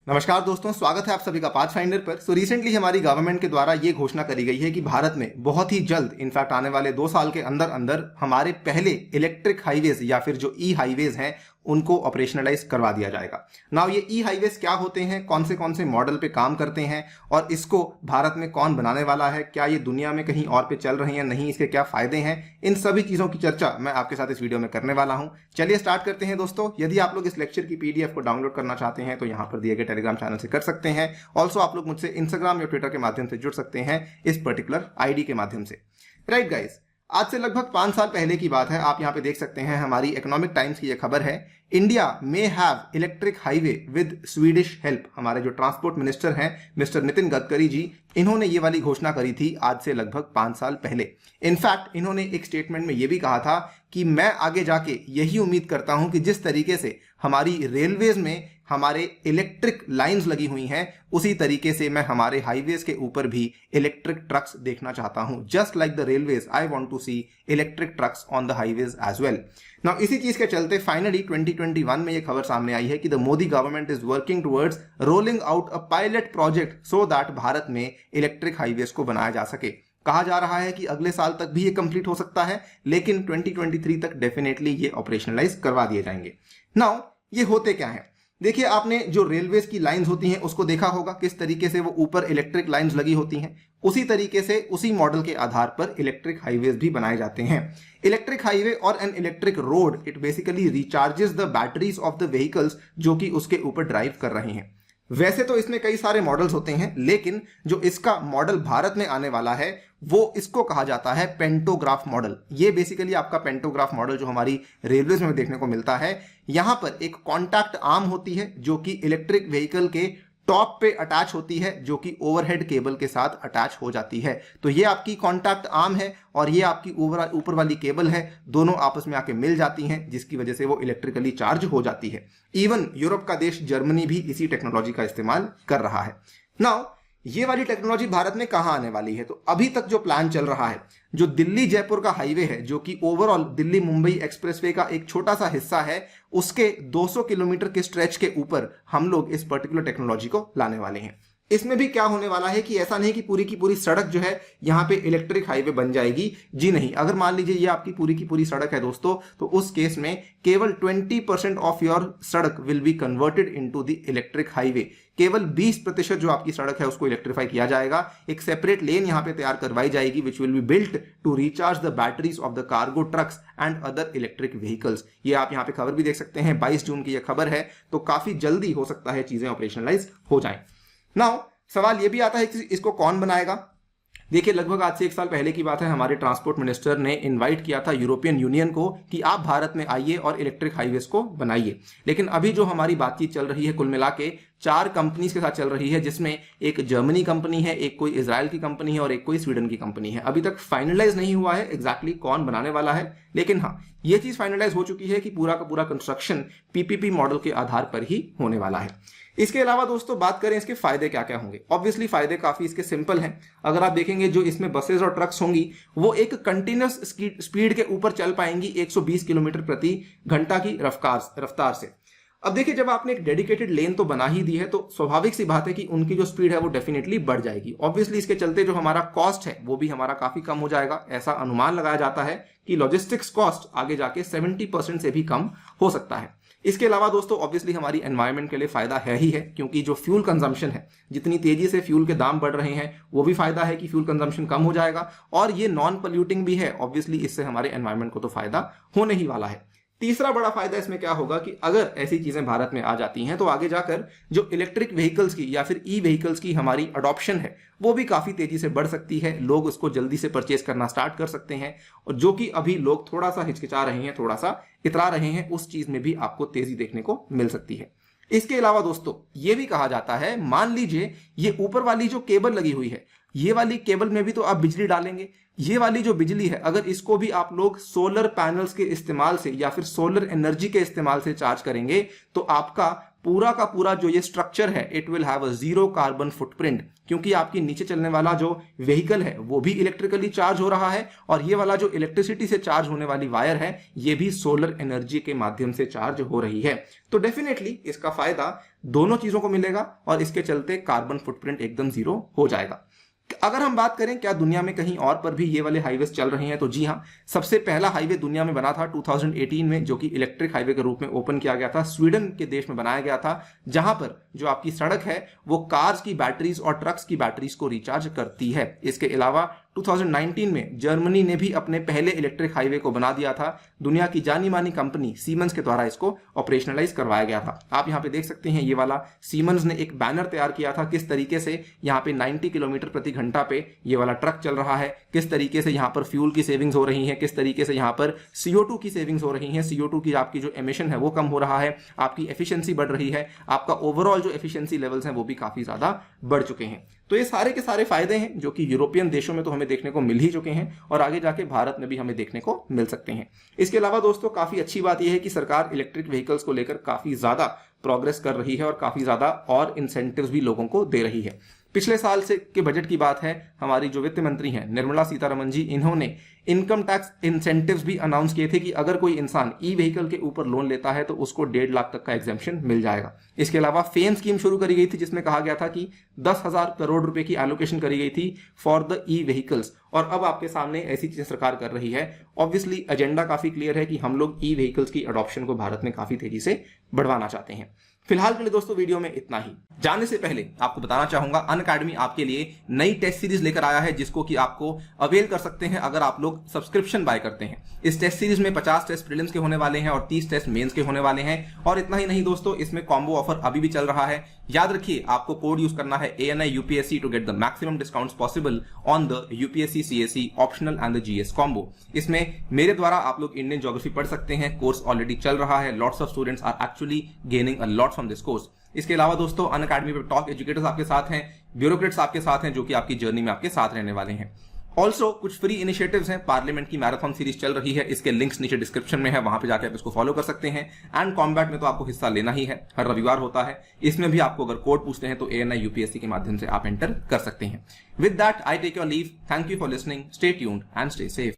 नमस्कार दोस्तों, स्वागत है आप सभी का पाथफाइंडर पर। रिसेंटली हमारी गवर्नमेंट के द्वारा ये घोषणा करी गई है कि भारत में बहुत ही जल्द, इनफैक्ट आने वाले 2 साल के अंदर अंदर हमारे पहले इलेक्ट्रिक हाईवेज या फिर जो ई हाईवेज हैं उनको ऑपरेशनलाइज करवा दिया जाएगा। नाउ ये ई हाईवेज क्या होते हैं, कौन से मॉडल पे काम करते हैं और इसको भारत में कौन बनाने वाला है, क्या ये दुनिया में कहीं और पे चल रहे हैं नहीं, इसके क्या फायदे हैं, इन सभी चीजों की चर्चा मैं आपके साथ इस वीडियो में करने वाला हूं। चलिए स्टार्ट करते हैं दोस्तों। यदि आप लोग इस लेक्चर की पीडीएफ को डाउनलोड करना चाहते हैं तो यहाँ पर दिए गए टेलीग्राम चैनल से कर सकते हैं। ऑल्सो आप लोग मुझसे इंस्टाग्राम या ट्विटर के माध्यम से जुड़ सकते हैं इस पर्टिकुलर आईडी के माध्यम से। राइट गाइस, आज से लगभग 5 साल पहले की बात है। आप यहाँ पे देख सकते हैं, हमारी इकोनॉमिक टाइम्स की यह खबर है, India may have electric highway with Swedish help. हमारे जो ट्रांसपोर्ट मिनिस्टर हैं मिस्टर नितिन गडकरी जी, इन्होंने ये वाली घोषणा करी थी आज से लगभग 5 साल पहले। इनफैक्ट इन्होंने एक स्टेटमेंट में ये भी कहा था कि मैं आगे जाके यही उम्मीद करता हूं कि जिस तरीके से हमारी रेलवेज में हमारे इलेक्ट्रिक लाइंस लगी हुई हैं, उसी तरीके से मैं हमारे हाईवेज के ऊपर भी इलेक्ट्रिक ट्रक्स देखना चाहता हूं। Just like the railways, I want to see electric trucks on the highways as well. Now इसी चीज के चलते फाइनली 2021 में यह खबर सामने आई है कि the Modi government is working towards rolling out a pilot project so that Bharat में इलेक्ट्रिक हाईवेज को बनाया जा सके। कहा जा रहा है कि अगले साल तक भी ये कंप्लीट हो सकता है, लेकिन 2023 तक डेफिनेटली ये ऑपरेशनलाइज करवा दिए जाएंगे। नाउ ये होते क्या है, देखिए आपने जो रेलवेज की लाइंस होती हैं उसको देखा होगा, किस तरीके से वो ऊपर इलेक्ट्रिक लाइंस लगी होती हैं। उसी तरीके से उसी मॉडल के आधार पर इलेक्ट्रिक हाईवेज भी बनाए जाते हैं। इलेक्ट्रिक हाईवे और an electric road, it basically recharges the batteries of the vehicles जो कि उसके ऊपर ड्राइव कर रहे हैं। वैसे तो इसमें कई सारे मॉडल्स होते हैं, लेकिन जो इसका मॉडल भारत में आने वाला है वो इसको कहा जाता है पेंटोग्राफ मॉडल। ये बेसिकली आपका पेंटोग्राफ मॉडल जो हमारी रेलवेज में देखने को मिलता है, यहां पर एक कॉन्टैक्ट आर्म होती है जो कि इलेक्ट्रिक व्हीकल के टॉप पे अटैच होती है, जो कि ओवरहेड केबल के साथ अटैच हो जाती है। तो ये आपकी कॉन्टैक्ट आर्म है और ये आपकी ऊपर वाली केबल है, दोनों आपस में आके मिल जाती हैं, जिसकी वजह से वो इलेक्ट्रिकली चार्ज हो जाती है। इवन यूरोप का देश जर्मनी भी इसी टेक्नोलॉजी का इस्तेमाल कर रहा है। नाउ ये वाली टेक्नोलॉजी भारत में कहां आने वाली है, तो अभी तक जो प्लान चल रहा है, जो दिल्ली जयपुर का हाईवे है, जो कि ओवरऑल दिल्ली मुंबई एक्सप्रेसवे का एक छोटा सा हिस्सा है, उसके 200 किलोमीटर के स्ट्रेच के ऊपर हम लोग इस पर्टिकुलर टेक्नोलॉजी को लाने वाले हैं। इसमें भी क्या होने वाला है कि ऐसा नहीं कि पूरी की पूरी सड़क जो है यहाँ पे इलेक्ट्रिक हाईवे बन जाएगी, जी नहीं। अगर मान लीजिए ये आपकी पूरी की पूरी सड़क है दोस्तों, तो उस केस में केवल 20% ऑफ योर सड़क will be converted into the electric highway. केवल 20% जो आपकी सड़क है उसको इलेक्ट्रीफाई किया जाएगा। एक सेपरेट लेन यहाँ पे तैयार करवाई जाएगी which will be built to recharge the batteries of the cargo trucks and other electric vehicles. ये आप यहाँ पे खबर भी देख सकते हैं, 22 जून की यह खबर है, तो काफी जल्दी हो सकता है चीजें ऑपरेशनलाइज हो जाएं। नाउ सवाल यह भी आता है कि इसको कौन बनाएगा। देखिए लगभग आज से 1 साल पहले की बात है, हमारे ट्रांसपोर्ट मिनिस्टर ने इनवाइट किया था यूरोपियन यूनियन को कि आप भारत में आइए और इलेक्ट्रिक हाईवेज को बनाइए। लेकिन अभी जो हमारी बातचीत चल रही है, कुल मिला के 4 कंपनीज के साथ चल रही है, जिसमें एक जर्मनी कंपनी है, एक कोई इजराइल की कंपनी है और एक कोई स्वीडन की कंपनी है। अभी तक फाइनलाइज नहीं हुआ है एग्जैक्टली कौन बनाने वाला है, लेकिन हाँ ये चीज फाइनलाइज हो चुकी है कि पूरा का पूरा कंस्ट्रक्शन पीपीपी मॉडल के आधार पर ही होने वाला है। इसके अलावा दोस्तों बात करें इसके फायदे क्या क्या होंगे। ऑब्वियसली फायदे काफी इसके सिंपल हैं। अगर आप देखेंगे जो इसमें बसेस और ट्रक्स होंगी वो एक कंटिन्यूअस स्पीड के ऊपर चल पाएंगी 120 किलोमीटर प्रति घंटा की रफ्तार से। अब देखिए जब आपने एक डेडिकेटेड लेन तो बना ही दी है, तो स्वाभाविक सी बात है कि उनकी जो स्पीड है वो डेफिनेटली बढ़ जाएगी। ऑब्वियसली इसके चलते जो हमारा कॉस्ट है वो भी हमारा काफी कम हो जाएगा। ऐसा अनुमान लगाया जाता है कि लॉजिस्टिक्स कॉस्ट आगे जाके 70% से भी कम हो सकता है। इसके अलावा दोस्तों ऑब्वियसली हमारी एनवायरनमेंट के लिए फायदा है ही है, क्योंकि जो फ्यूल कंजम्पशन है, जितनी तेजी से फ्यूल के दाम बढ़ रहे हैं, वो भी फायदा है कि फ्यूल कंजम्पशन कम हो जाएगा और ये नॉन पोल्यूटिंग भी है। ऑब्वियसली इससे हमारे एनवायरनमेंट को तो फायदा होने ही वाला है। तीसरा बड़ा फायदा इसमें क्या होगा कि अगर ऐसी चीजें भारत में आ जाती हैं तो आगे जाकर जो इलेक्ट्रिक व्हीकल्स की या फिर ई व्हीकल्स की हमारी अडॉप्शन है वो भी काफी तेजी से बढ़ सकती है। लोग उसको जल्दी से परचेज करना स्टार्ट कर सकते हैं, और जो कि अभी लोग थोड़ा सा हिचकिचा रहे हैं, थोड़ा सा इतरा रहे हैं, उस चीज में भी आपको तेजी देखने को मिल सकती है। इसके अलावा दोस्तों ये भी कहा जाता है, मान लीजिए ये ऊपर वाली जो केबल लगी हुई है, ये वाली केबल में भी तो आप बिजली डालेंगे। ये वाली जो बिजली है अगर इसको भी आप लोग सोलर पैनल्स के इस्तेमाल से या फिर सोलर एनर्जी के इस्तेमाल से चार्ज करेंगे तो आपका पूरा का पूरा जो ये स्ट्रक्चर है it will have a zero carbon footprint, क्योंकि आपकी नीचे चलने वाला जो व्हीकल है वो भी इलेक्ट्रिकली चार्ज हो रहा है और ये वाला जो इलेक्ट्रिसिटी से चार्ज होने वाली वायर है ये भी सोलर एनर्जी के माध्यम से चार्ज हो रही है। तो डेफिनेटली इसका फायदा दोनों चीजों को मिलेगा और इसके चलते कार्बन फुटप्रिंट एकदम जीरो हो जाएगा। अगर हम बात करें क्या दुनिया में कहीं और पर भी ये वाले हाईवेज चल रहे हैं, तो जी हाँ, सबसे पहला हाईवे दुनिया में बना था 2018 में, जो कि इलेक्ट्रिक हाईवे के रूप में ओपन किया गया था। स्वीडन के देश में बनाया गया था, जहां पर जो आपकी सड़क है वो कार्स की बैटरीज और ट्रक्स की बैटरीज को रिचार्ज करती है। इसके अलावा 2019 में जर्मनी ने भी अपने पहले इलेक्ट्रिक हाईवे को बना दिया था। दुनिया की जानी मानी कंपनी सीमेंस के द्वारा इसको ऑपरेशनलाइज करवाया गया था। आप यहां पे देख सकते हैं, ये वाला सीमेंस ने एक बैनर तैयार किया था किस तरीके से यहां पे 90 किलोमीटर प्रति घंटा पे ये वाला ट्रक चल रहा है, किस तरीके से यहां पर फ्यूल की सेविंग्स हो रही है, किस तरीके से यहां पर CO2 की सेविंग्स हो रही है, CO2 की आपकी जो एमिशन है वो कम हो रहा है, आपकी एफिशिएंसी बढ़ रही है, आपका ओवरऑल जो एफिशिएंसी लेवल्स हैं वो भी काफी ज्यादा बढ़ चुके हैं। तो ये सारे के सारे फायदे हैं जो कि यूरोपियन देशों में तो हमें देखने को मिल ही चुके हैं और आगे जाके भारत में भी हमें देखने को मिल सकते हैं। इसके अलावा दोस्तों काफी अच्छी बात यह है कि सरकार इलेक्ट्रिक व्हीकल्स को लेकर काफी ज्यादा प्रोग्रेस कर रही है और काफी ज्यादा और इंसेंटिव्स भी लोगों को दे रही है। पिछले साल से के बजट की बात है, हमारी जो वित्त मंत्री हैं निर्मला सीतारमण जी, इन्होंने इनकम टैक्स इंसेंटिव्स भी अनाउंस किए थे कि अगर कोई इंसान ई व्हीकल के ऊपर लोन लेता है तो उसको 1.5 लाख तक का एग्जेम्पशन मिल जाएगा। इसके अलावा फेम स्कीम शुरू करी गई थी जिसमें कहा गया था कि 10,000 करोड़ रुपए की एलोकेशन करी गई थी फॉर द ई व्हीकल्स, और अब आपके सामने ऐसी चीजें सरकार कर रही है। ऑब्वियसली एजेंडा काफी क्लियर है कि हम लोग ई व्हीकल्स की अडॉप्शन को भारत में काफी तेजी से बढ़वाना चाहते हैं। फिलहाल के लिए दोस्तों वीडियो में इतना ही। जाने से पहले आपको बताना चाहूंगा अनअकैडमी आपके लिए नई टेस्ट सीरीज लेकर आया है जिसको कि आपको अवेल कर सकते हैं अगर आप लोग सब्सक्रिप्शन बाय करते हैं। इस टेस्ट सीरीज में 50 टेस्ट प्रीलिम्स के होने वाले हैं और 30 टेस्ट मेंस के होने वाले हैं। और इतना ही नहीं दोस्तों, इसमें कॉम्बो ऑफर अभी भी चल रहा है। याद रखिए, आपको कोड यूज करना है ANI UPSC to get the maximum discounts possible on the UPSC CSE optional and the GS combo. इसमें मेरे द्वारा आप लोग इंडियन ज्योग्राफी पढ़ सकते हैं। कोर्स ऑलरेडी चल रहा है। Lots of students are actually gaining a lot from this course. इसके अलावा दोस्तों अनअकैडमी पे टॉप एजुकेटर्स आपके साथ हैं, ब्यूरोक्रेट्स आपके साथ हैं जो कि आपकी जर्नी में आपके साथ रहने वाले हैं। ऑल्सो कुछ फ्री इनिशिएटिव्स हैं। पार्लियामेंट की मैराथन सीरीज चल रही है, इसके लिंक्स नीचे डिस्क्रिप्शन में है, वहां पे जाकर आप इसको फॉलो कर सकते हैं। एंड कॉम्बैट में तो आपको हिस्सा लेना ही है, हर रविवार होता है। इसमें भी आपको अगर कोड पूछते हैं तो ANI UPSC के माध्यम से आप एंटर कर सकते हैं। With that I take your leave. Thank you for listening. Stay tuned and stay safe.